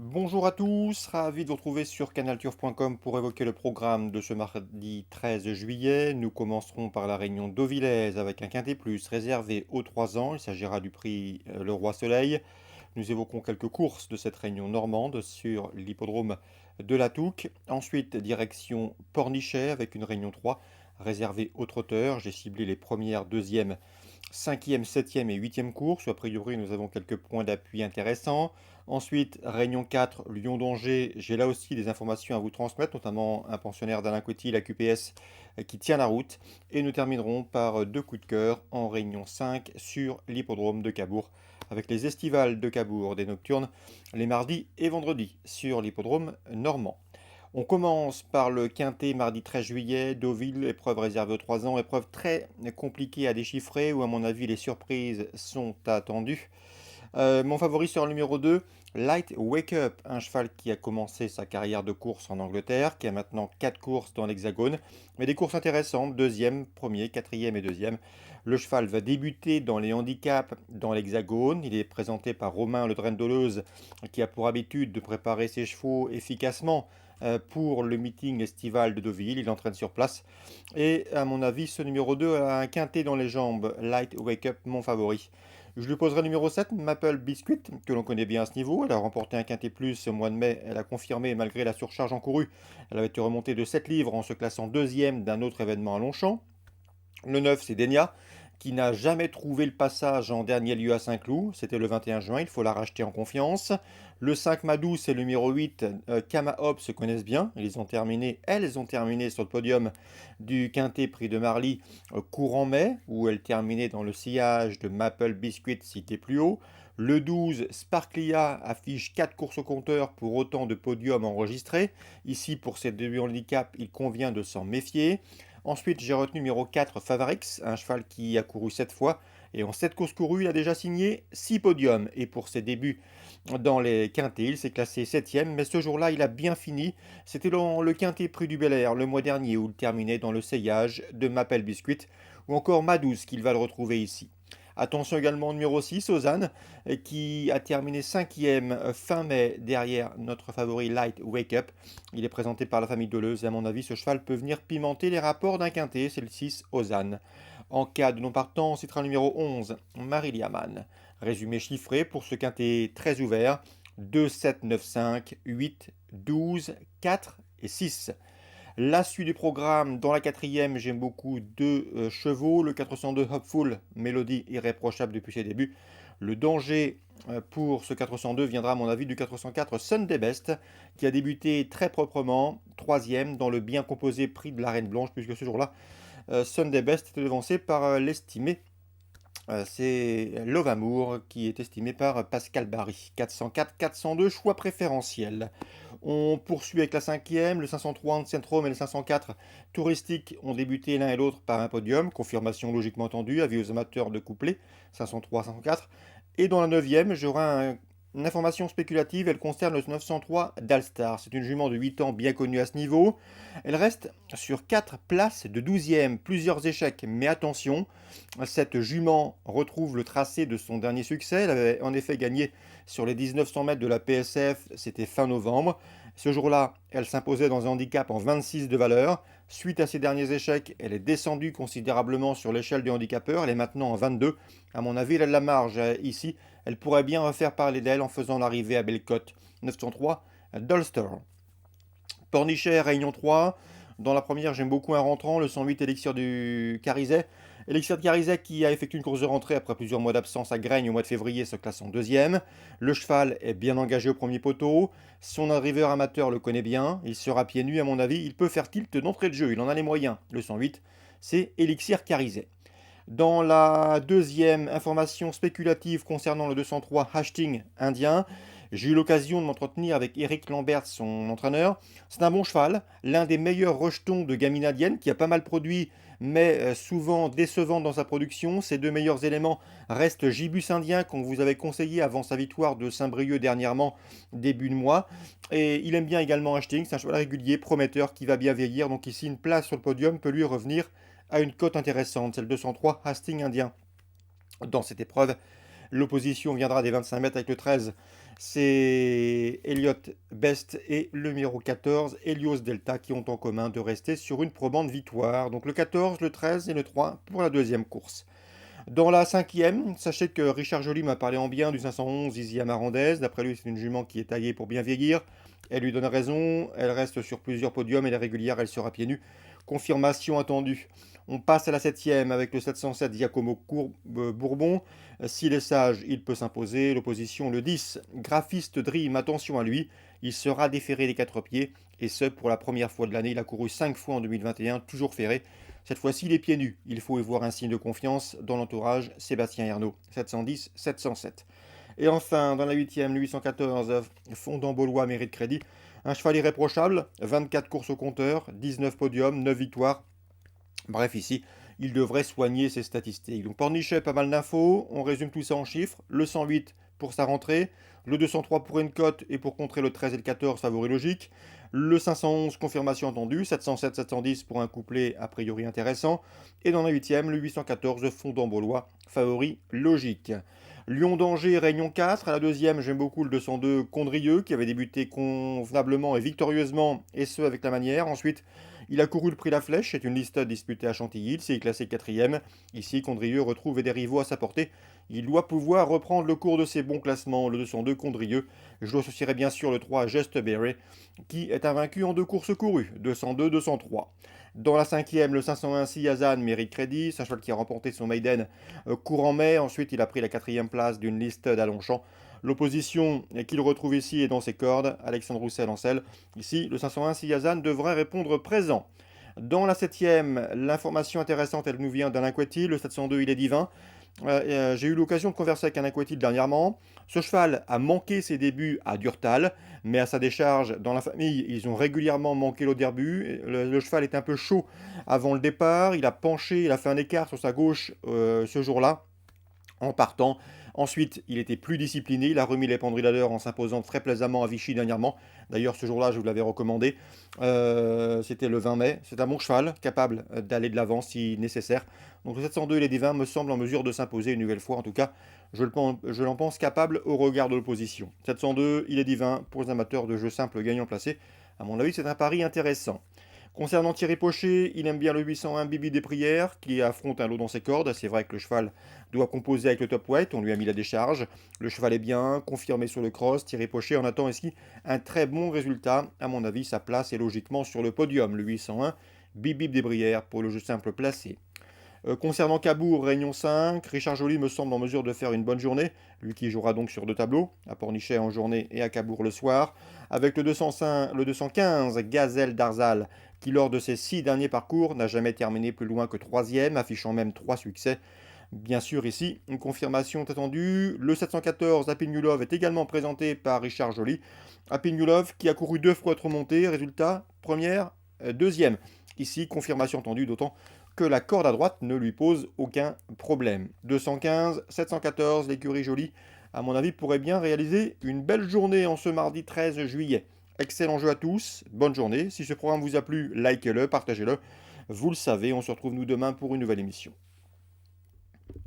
Bonjour à tous, ravi de vous retrouver sur canalturf.com pour évoquer le programme de ce mardi 13 juillet. Nous commencerons par la réunion d'Auvillaise avec un quintet plus réservé aux 3 ans. Il s'agira du prix Le Roi Soleil. Nous évoquons quelques courses de cette réunion normande sur l'hippodrome de la Touque. Ensuite, direction Pornichet avec une réunion 3 réservée aux trotteurs. J'ai ciblé les premières, deuxièmes, cinquième, septième et huitième course. A priori, nous avons quelques points d'appui intéressants. Ensuite, Réunion 4, Lyon d'Angers. J'ai là aussi des informations à vous transmettre, notamment un pensionnaire d'Alain Coty, la QPS, qui tient la route. Et nous terminerons par deux coups de cœur en Réunion 5 sur l'hippodrome de Cabourg, avec les estivales de Cabourg des nocturnes les mardis et vendredis sur l'hippodrome normand. On commence par le quintet mardi 13 juillet, Deauville, épreuve réservée aux 3 ans, épreuve très compliquée à déchiffrer où à mon avis les surprises sont attendues. Mon favori sur le numéro 2, Light Wake Up, un cheval qui a commencé sa carrière de course en Angleterre, qui a maintenant 4 courses dans l'Hexagone, mais des courses intéressantes, deuxième, premier, quatrième et deuxième. Le cheval va débuter dans les handicaps dans l'Hexagone. Il est présenté par Romain Le Doleuse, qui a pour habitude de préparer ses chevaux efficacement pour le meeting estival de Deauville. Il entraîne sur place. Et à mon avis, ce numéro 2 a un quintet dans les jambes. Light Wake Up, mon favori. Je lui poserai numéro 7, Maple Biscuit, que l'on connaît bien à ce niveau. Elle a remporté un quintet plus au mois de mai. Elle a confirmé malgré la surcharge encourue. Elle avait été remontée de 7 livres en se classant deuxième d'un autre événement à Longchamp. Le 9, c'est Denia, qui n'a jamais trouvé le passage en dernier lieu à Saint-Cloud. C'était le 21 juin, il faut la racheter en confiance. Le 5, Madou, c'est le numéro 8. Kama Hop se connaissent bien. Elles ont terminé sur le podium du Quintet Prix de Marly courant mai, où elles terminaient dans le sillage de Maple Biscuit cité plus haut. Le 12, Sparklia, affiche 4 courses au compteur pour autant de podiums enregistrés. Ici, pour ces débuts handicap, il convient de s'en méfier. Ensuite, j'ai retenu numéro 4, Favarix, un cheval qui a couru 7 fois. Et en 7 courses courues, il a déjà signé 6 podiums. Et pour ses débuts dans les quintets, il s'est classé 7ème. Mais ce jour-là, il a bien fini. C'était dans le quintet Prix du Bel Air le mois dernier où il terminait dans le seillage de Maple Biscuit. Ou encore Madouze, qu'il va le retrouver ici. Attention également au numéro 6, Ozane, qui a terminé 5e fin mai derrière notre favori Light Wake Up. Il est présenté par la famille Deleuze et à mon avis, ce cheval peut venir pimenter les rapports d'un quintet, c'est le 6, Ozane. En cas de non partant, on citera le numéro 11, Marilia Mann. Résumé chiffré pour ce quintet très ouvert, 2, 7, 9, 5, 8, 12, 4 et 6. La suite du programme, dans la quatrième, j'aime beaucoup deux chevaux. Le 402 Hopeful, mélodie irréprochable depuis ses débuts. Le danger pour ce 402 viendra à mon avis du 404 Sunday Best, qui a débuté très proprement, troisième dans le bien composé prix de la Reine Blanche, puisque ce jour-là, Sunday Best était devancé par l'estimé. C'est Love Amour qui est estimé par Pascal Barry. 404, 402, choix préférentiel. On poursuit avec la cinquième, le 503 Ancient Rome et le 504 Touristique ont débuté l'un et l'autre par un podium, confirmation logiquement entendue, avis aux amateurs de couplet, 503, 504. Et dans la neuvième, j'aurai une information spéculative, elle concerne le 903 d'Alstar. C'est une jument de 8 ans bien connue à ce niveau. Elle reste sur 4 places de 12e, plusieurs échecs, mais attention, cette jument retrouve le tracé de son dernier succès. Elle avait en effet gagné sur les 1900 mètres de la PSF, c'était fin novembre. Ce jour-là, elle s'imposait dans un handicap en 26 de valeur. Suite à ses derniers échecs, elle est descendue considérablement sur l'échelle des handicapeurs. Elle est maintenant en 22. À mon avis, elle a de la marge ici. Elle pourrait bien refaire parler d'elle en faisant l'arrivée à Bellecote. 903, Dolster. Pornichet, Réunion 3. Dans la première, j'aime beaucoup un rentrant, le 108 Élixir du Carizet. Élixir de Carizet qui a effectué une course de rentrée après plusieurs mois d'absence à Graigne au mois de février, se classe en deuxième. Le cheval est bien engagé au premier poteau. Son arriveur amateur le connaît bien. Il sera pieds nus à mon avis. Il peut faire tilt d'entrée de jeu. Il en a les moyens. Le 108, c'est Élixir Carizet. Dans la deuxième information spéculative concernant le 203 Hastings indien, j'ai eu l'occasion de m'entretenir avec Eric Lambert, son entraîneur. C'est un bon cheval, l'un des meilleurs rejetons de gamine indienne qui a pas mal produit, mais souvent décevant dans sa production. Ses deux meilleurs éléments restent Gibus indien, qu'on vous avait conseillé avant sa victoire de Saint-Brieuc dernièrement, début de mois. Et il aime bien également Hastings, c'est un cheval régulier, prometteur, qui va bien vieillir. Donc ici, une place sur le podium peut lui revenir à une cote intéressante, c'est le 203 Hastings indien. Dans cette épreuve, l'opposition viendra des 25 mètres avec le 13 C'est Elliott Best et le numéro 14, Helios Delta, qui ont en commun de rester sur une probante victoire. Donc le 14, le 13 et le 3 pour la deuxième course. Dans la cinquième, sachez que Richard Joly m'a parlé en bien du 511 Izzy Amarandez. D'après lui, c'est une jument qui est taillée pour bien vieillir. Elle lui donne raison, elle reste sur plusieurs podiums, elle est régulière, elle sera pieds nus. Confirmation attendue. On passe à la septième avec le 707 Giacomo Bourbon. S'il est sage, il peut s'imposer. L'opposition, le 10, Graphiste Dream, attention à lui. Il sera déféré des quatre pieds, et ce pour la première fois de l'année. Il a couru 5 fois en 2021, toujours ferré. Cette fois-ci, les pieds nus. Il faut y voir un signe de confiance dans l'entourage. Sébastien Ernaud, 710, 707. Et enfin, dans la huitième, le 814, Fondant Baulois mérite crédit. Un cheval irréprochable, 24 courses au compteur, 19 podiums, 9 victoires. Bref, ici, il devrait soigner ses statistiques. Donc, Pornichet, pas mal d'infos. On résume tout ça en chiffres. Le 108 pour sa rentrée. Le 203 pour une cote et pour contrer le 13 et le 14, favori logique. Le 511, confirmation attendue. 707, 710 pour un couplet a priori intéressant. Et dans la huitième, le 814, Fondant Baulois, favori logique. Lyon d'Angers, Réunion 4. À la deuxième, j'aime beaucoup le 202 Condrieux, qui avait débuté convenablement et victorieusement, et ce avec la manière. Ensuite, il a couru le prix La Flèche, c'est une liste disputée à Chantilly, il s'est classé quatrième. Ici, Condrieux retrouve des rivaux à sa portée. Il doit pouvoir reprendre le cours de ses bons classements, le 202 Condrieux. Je l'associerai bien sûr le 3 Just Berry, qui est invaincu en deux courses courues, 202-203. Dans la cinquième, le 501 Yazan mérite crédit. C'est un cheval qui a remporté son maiden courant mai. Ensuite, il a pris la quatrième place d'une liste d'Alonchamp. L'opposition qu'il retrouve ici est dans ses cordes. Alexandre Roussel en selle. Ici, le 501 Yazan devrait répondre présent. Dans la septième, l'information intéressante, elle nous vient d'Alain Couetti. Le 702, il est divin. J'ai eu l'occasion de converser avec Alain Couetti dernièrement. Ce cheval a manqué ses débuts à Durtal, mais à sa décharge, dans la famille, ils ont régulièrement manqué l'eau d'herbu. Le cheval est un peu chaud avant le départ. Il a penché, il a fait un écart sur sa gauche ce jour-là en partant. Ensuite, il était plus discipliné, il a remis les pendules à l'heure en s'imposant très plaisamment à Vichy dernièrement. D'ailleurs, ce jour-là, je vous l'avais recommandé. C'était le 20 mai. C'est un bon cheval, capable d'aller de l'avant si nécessaire. Donc le 702 et les divins me semblent en mesure de s'imposer une nouvelle fois. En tout cas, je l'en pense capable au regard de l'opposition. 702, il est divin pour les amateurs de jeux simples gagnants placés. À mon avis, c'est un pari intéressant. Concernant Thierry Pochet, il aime bien le 801 Bibi des Prières, qui affronte un lot dans ses cordes. C'est vrai que le cheval doit composer avec le top weight, on lui a mis la décharge. Le cheval est bien, confirmé sur le cross. Thierry Pochet en attend ici un très bon résultat. À mon avis, sa place est logiquement sur le podium. Le 801 Bibi des Brières pour le jeu simple placé. Concernant Cabourg, Réunion 5, Richard Joly me semble en mesure de faire une bonne journée, lui qui jouera donc sur deux tableaux, à Pornichet en journée et à Cabourg le soir, avec le 205, le 215, Gazelle d'Arzal, qui lors de ses 6 derniers parcours n'a jamais terminé plus loin que troisième, affichant même 3 succès. Bien sûr, ici, une confirmation est attendue. Le 714, Apinulov, est également présenté par Richard Joly. Apinulov qui a couru 2 fois trop monté, résultat, première, deuxième. Ici, confirmation attendue, d'autant que la corde à droite ne lui pose aucun problème. 215, 714, l'écurie Jolie, à mon avis, pourrait bien réaliser une belle journée en ce mardi 13 juillet. Excellent jeu à tous, bonne journée. Si ce programme vous a plu, likez-le, partagez-le. Vous le savez, on se retrouve nous demain pour une nouvelle émission.